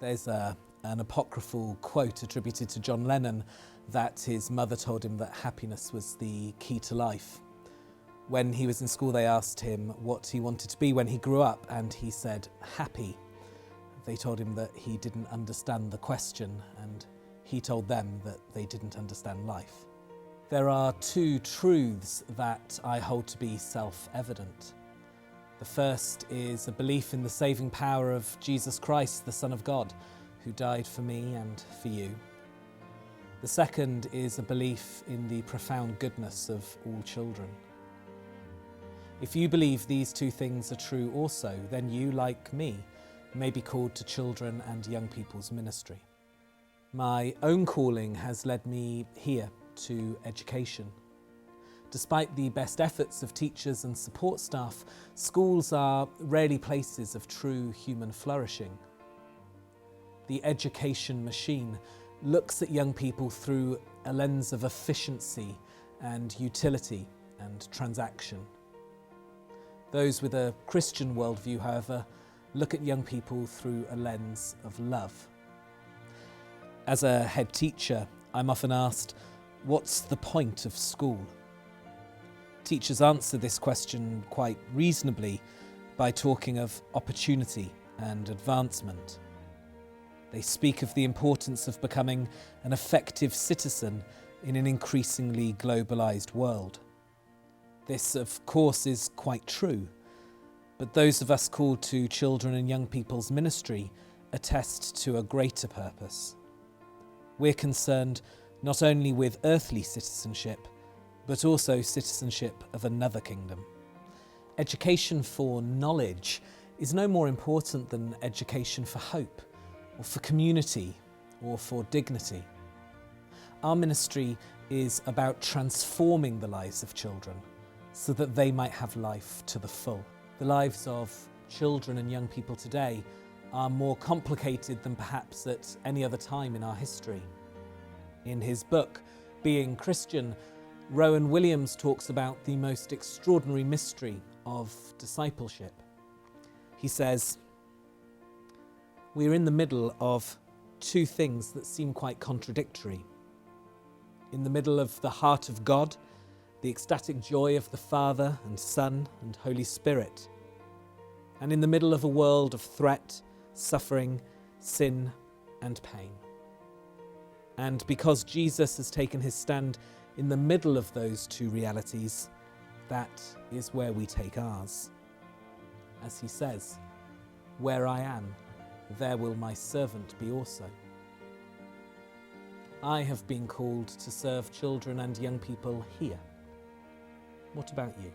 There's an apocryphal quote attributed to John Lennon that his mother told him that happiness was the key to life. When he was in school, they asked him what he wanted to be when he grew up, and he said, happy. They told him that he didn't understand the question, and he told them that they didn't understand life. There are two truths that I hold to be self-evident. The first is a belief in the saving power of Jesus Christ, the Son of God, who died for me and for you. The second is a belief in the profound goodness of all children. If you believe these two things are true also, then you, like me, may be called to children and young people's ministry. My own calling has led me here to education. Despite the best efforts of teachers and support staff, schools are rarely places of true human flourishing. The education machine looks at young people through a lens of efficiency and utility and transaction. Those with a Christian worldview, however, look at young people through a lens of love. As a head teacher, I'm often asked, what's the point of school? Teachers answer this question quite reasonably by talking of opportunity and advancement. They speak of the importance of becoming an effective citizen in an increasingly globalised world. This, of course, is quite true, but those of us called to children and young people's ministry attest to a greater purpose. We're concerned not only with earthly citizenship, but also citizenship of another kingdom. Education for knowledge is no more important than education for hope, or for community, or for dignity. Our ministry is about transforming the lives of children so that they might have life to the full. The lives of children and young people today are more complicated than perhaps at any other time in our history. In his book, Being Christian, Rowan Williams talks about the most extraordinary mystery of discipleship. He says, "We're in the middle of two things that seem quite contradictory. In the middle of the heart of God, the ecstatic joy of the Father and Son and Holy Spirit, and in the middle of a world of threat, suffering, sin, and pain. And because Jesus has taken his stand in the middle of those two realities, that is where we take ours. As he says, 'Where I am, there will my servant be also.' I have been called to serve children and young people here. What about you?"